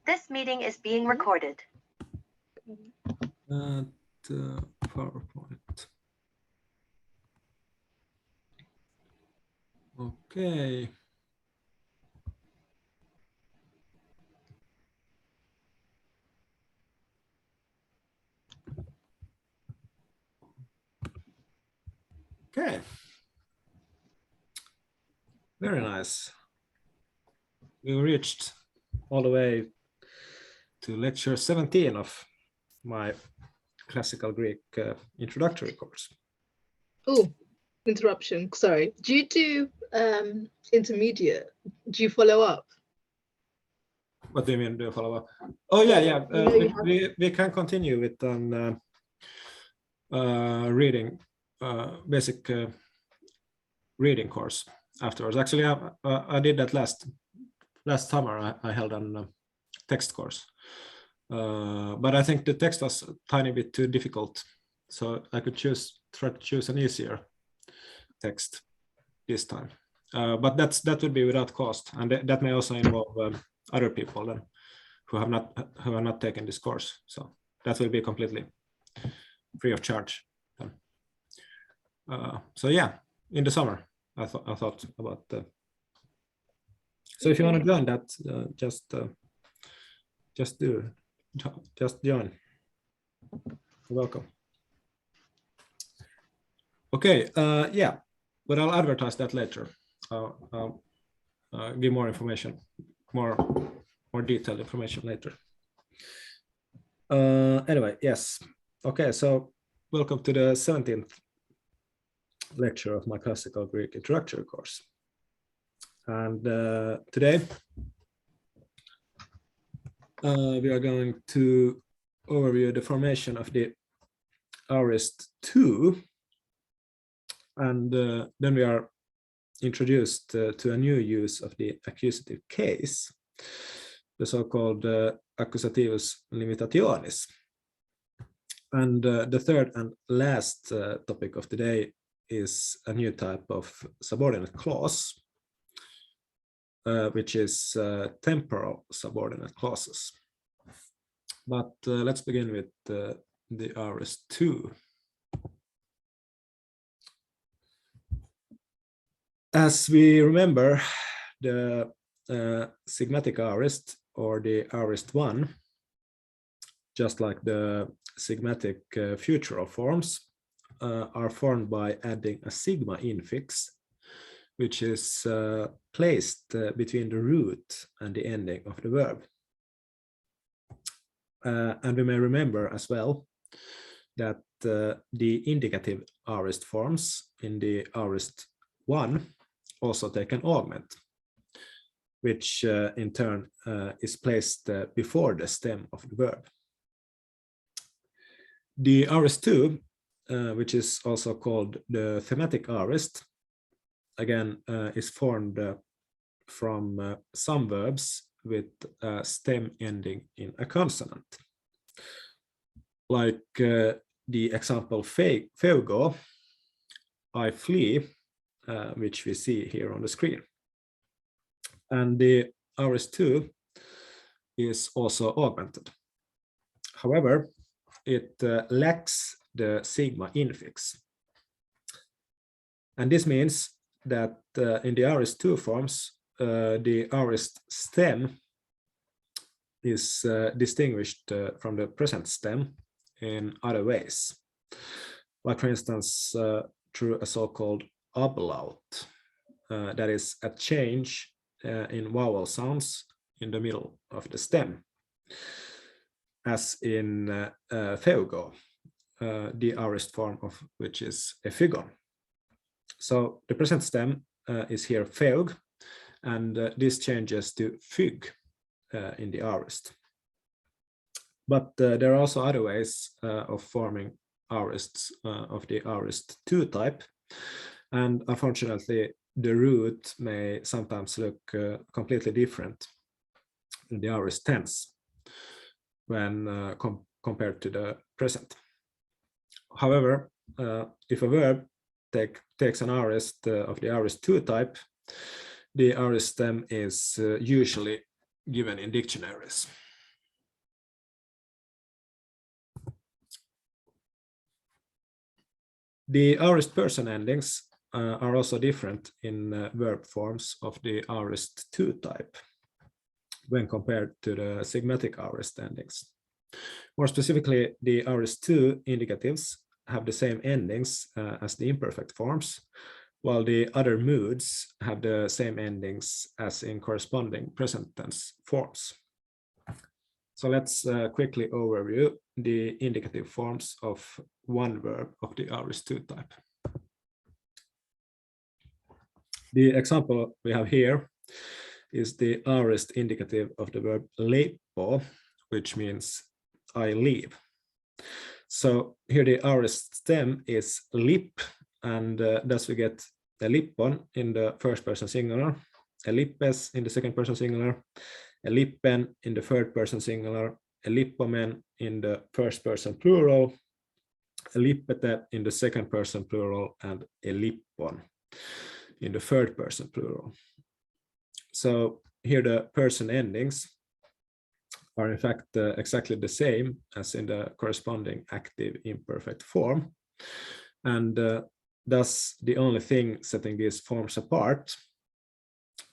This meeting is being recorded. PowerPoint. Okay. Okay. Very nice. We reached all the way to lecture 17 of my classical Greek introductory course. Oh, interruption. Sorry. Do you do intermediate? Do you follow up? What do you mean, do you follow up? Oh, yeah. We can continue with reading, basic reading course afterwards. Actually, I did that last summer. I held a text course, but I think the text was a tiny bit too difficult, so I could try to choose an easier text this time. But that would be without cost, and that may also involve other people then who have not taken this course. So that will be completely free of charge. So yeah, in the summer I thought about. So if you want to join that, just join. You're welcome. Okay, yeah, but I'll advertise that later. I'll give more information, more detailed information later. Anyway, yes. Okay, so welcome to the 17th lecture of my classical Greek introductory course. And today we are going to overview the formation of the aorist 2, and then we are introduced to a new use of the accusative case, the so-called Accusative Limitations. And the third and last topic of today is a new type of subordinate clause, which is temporal subordinate clauses. But let's begin with the aorist 2. As we remember, the sigmatic aorist, or the aorist 1, just like the sigmatic futural forms, are formed by adding a sigma infix, which is placed between the root and the ending of the verb. And we may remember as well that the indicative aorist forms in the aorist 1 also take an augment, which in turn is placed before the stem of the verb. The aorist 2, which is also called the thematic aorist, again is formed from some verbs with a stem ending in a consonant, like the example feugo, I flee, which we see here on the screen. And the aorist 2 is also augmented. However, it lacks the sigma infix. And this means that in the aorist 2 forms, the aorist stem is distinguished from the present stem in other ways, like for instance through a so-called ablaut, that is a change in vowel sounds in the middle of the stem, as in feugo, the aorist form of which is ephygon. So the present stem is here feug, and this changes to fyg in the aorist. But there are also other ways of forming aorists of the aorist 2 type, and unfortunately the root may sometimes look completely different in the aorist tense when compared to the present. However, if a verb takes an aorist of the aorist 2 type, the aorist stem is usually given in dictionaries. The aorist person endings are also different in verb forms of the aorist 2 type when compared to the sigmatic aorist endings. More specifically, the aorist 2 indicatives have the same endings as the imperfect forms, while the other moods have the same endings as in corresponding present tense forms. So let's quickly overview the indicative forms of one verb of the aorist 2 type. The example we have here is the aorist indicative of the verb leipo, which means I leave. So here the aorist stem is lip, and thus we get a lippon in the first person singular, a lippes in the second person singular, a lippen in the third person singular, a lippomen in the first person plural, a lippete in the second person plural, and a lippon in the third person plural. So here the person endings are in fact exactly the same as in the corresponding active imperfect form. And thus the only thing setting these forms apart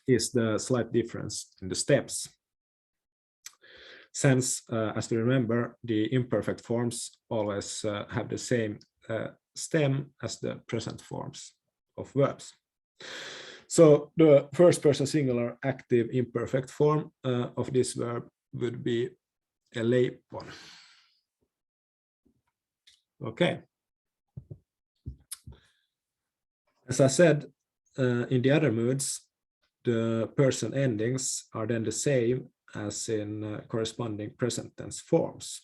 is the slight difference in the stems. Since, as we remember, the imperfect forms always have the same stem as the present forms of verbs. So the first person singular active imperfect form of this verb would be a leipon. Okay. As I said, in the other moods, the person endings are then the same as in corresponding present tense forms,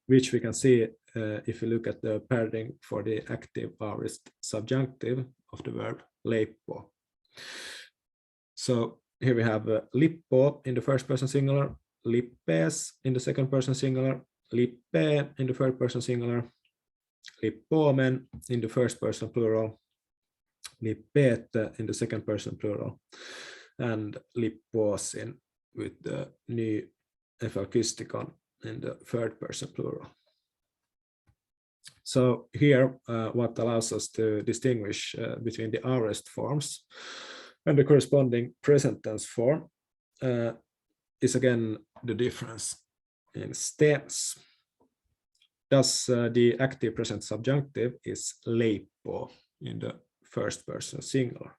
which we can see if we look at the pairing for the active aorist subjunctive of the verb leipo. So here we have lippo in the first person singular, lippes in the second person singular, lippe in the third person singular, lippomen in the first person plural, lippete in the second person plural, and lipposin with the new efalkystikon in the third person plural. So here, what allows us to distinguish between the aorist forms and the corresponding present tense form is again the difference in stems. Thus, the active present subjunctive is leipo in the first person singular.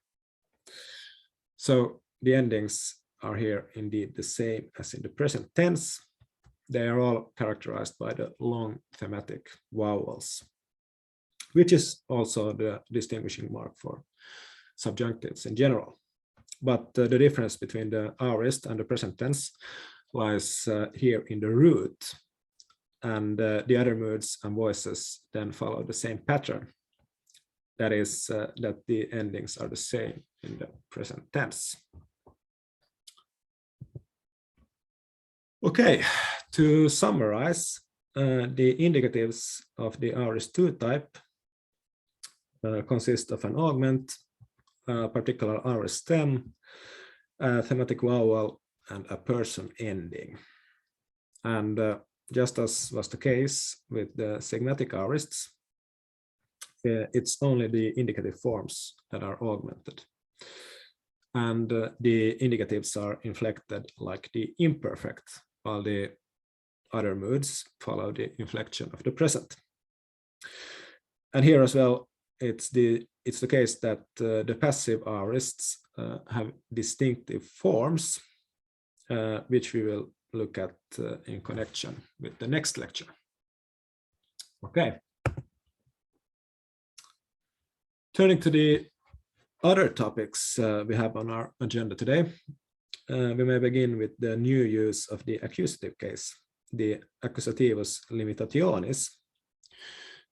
So the endings are here indeed the same as in the present tense. They are all characterized by the long thematic vowels, which is also the distinguishing mark for subjunctives in general. But the difference between the aorist and the present tense lies here in the root, and the other moods and voices then follow the same pattern. That is, that the endings are the same in the present tense. Okay, to summarize, the indicatives of the aorist 2 type consist of an augment, a particular aorist stem, a thematic vowel, and a person ending. And just as was the case with the sigmatic aorists, it's only the indicative forms that are augmented. And the indicatives are inflected like the imperfect, while the other moods follow the inflection of the present. And here as well, it's the case that the passive aorists have distinctive forms, which we will look at in connection with the next lecture. Okay. Turning to the other topics we have on our agenda today, we may begin with the new use of the accusative case, the Accusativus Limitationis,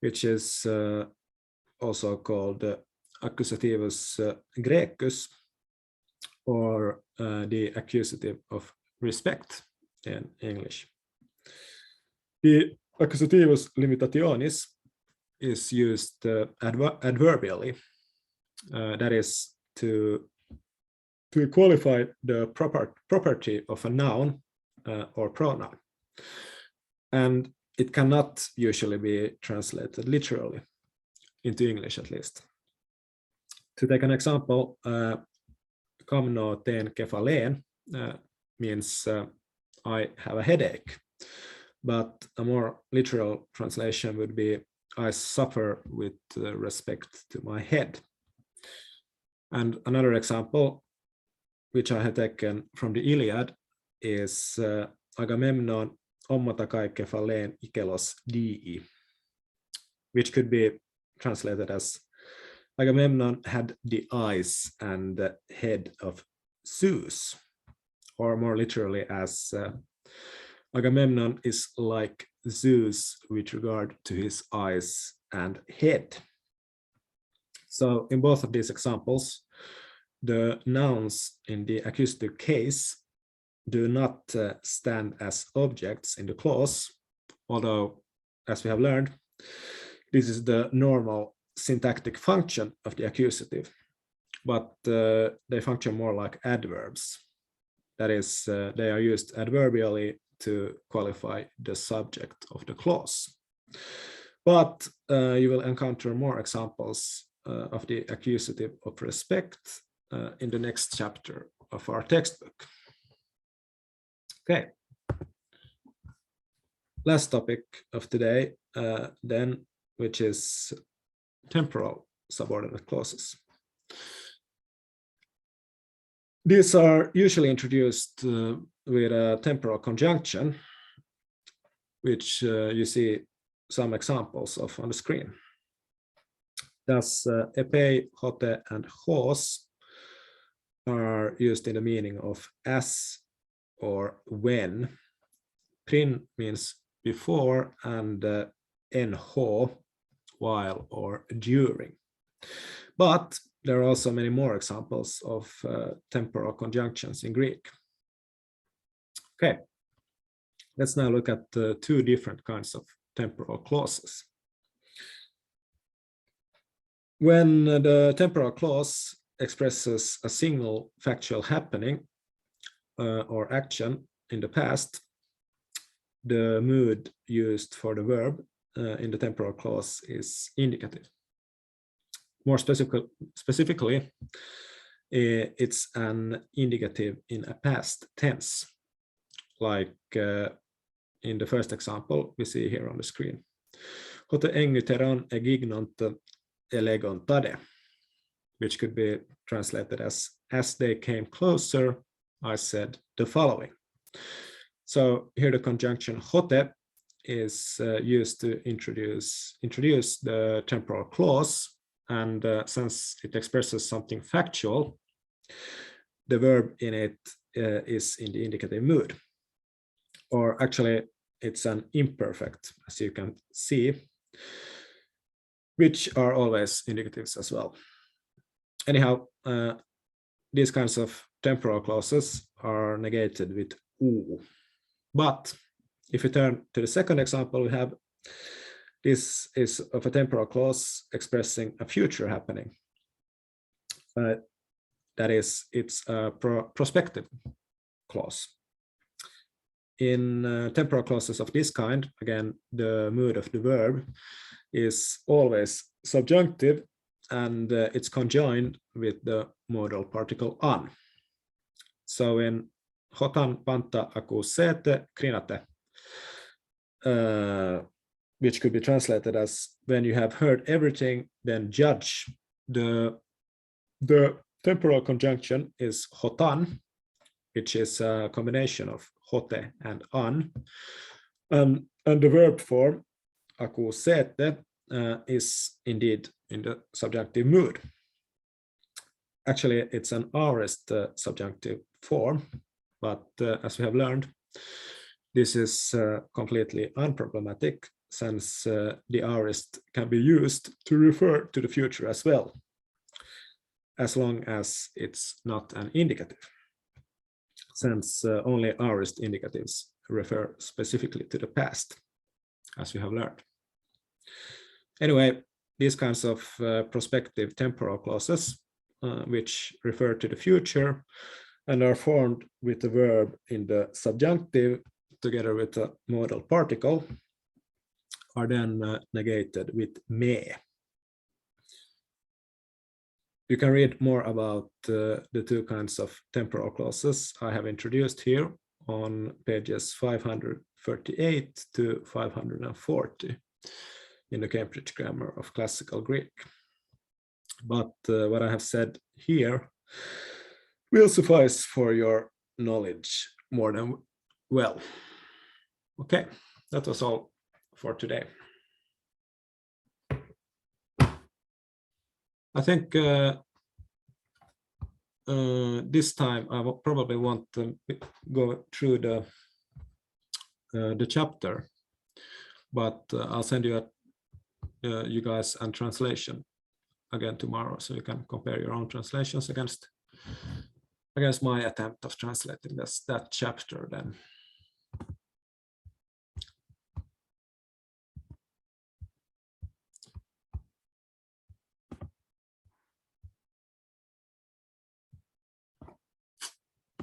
which is also called Accusativus Graecus, or the Accusative of Respect in English. The Accusativus Limitationis is used adverbially, that is to qualify the property of a noun or pronoun. And it cannot usually be translated literally. into English at least. To take an example, kamno teen kefaleen means I have a headache, but a more literal translation would be I suffer with respect to my head. And another example, which I had taken from the Iliad, is Agamemnon ommatakai kefaleen ikelos dii, which could be translated as Agamemnon had the eyes and the head of Zeus, or more literally as Agamemnon is like Zeus with regard to his eyes and head. So in both of these examples, the nouns in the accusative case do not stand as objects in the clause, although, as we have learned, this is the normal syntactic function of the accusative, but they function more like adverbs. That is, they are used adverbially to qualify the subject of the clause. But you will encounter more examples of the accusative of respect in the next chapter of our textbook. Okay. Last topic of today, then, which is temporal subordinate clauses. These are usually introduced with a temporal conjunction, which you see some examples of on the screen. Thus, epei, hote, and hos are used in the meaning of as or when. Prin means before, and enho, while or during. But there are also many more examples of temporal conjunctions in Greek. Okay, let's now look at two different kinds of temporal clauses. When the temporal clause expresses a single factual happening or action in the past, the mood used for the verb in the temporal clause is indicative. More specifically, it's an indicative in a past tense, like in the first example we see here on the screen. Hote engnyteron egignont elegontade, which could be translated as they came closer, I said the following. So here the conjunction hote is used to introduce the temporal clause, and since it expresses something factual, the verb in it is in the indicative mood. Or actually, it's an imperfect, as you can see, which are always indicatives as well. Anyhow, these kinds of temporal clauses are negated with u. But if we turn to the second example we have, this is of a temporal clause expressing a future happening. That is, it's a prospective clause. In temporal clauses of this kind, again, the mood of the verb is always subjunctive, and it's conjoined with the modal particle an. So in hotan panta accusete crinate, which could be translated as when you have heard everything, then judge. The temporal conjunction is hotan, which is a combination of hote and an, and the verb form accusete is indeed in the subjunctive mood. Actually, it's an aorist subjunctive form, but as we have learned, this is completely unproblematic, since the aorist can be used to refer to the future as well, as long as it's not an indicative, since only aorist indicatives refer specifically to the past, as we have learned. Anyway, these kinds of prospective temporal clauses, which refer to the future and are formed with the verb in the subjunctive together with the modal particle, are then negated with me. you can read more about the two kinds of temporal clauses I have introduced here on pages 538 to 540 in the Cambridge Grammar of Classical Greek. But what I have said here will suffice for your knowledge more than well. Okay, that was all for today. I think this time I will probably want to go through the chapter, but I'll send you you guys a translation again tomorrow, so you can compare your own translations against my attempt of translating that chapter then.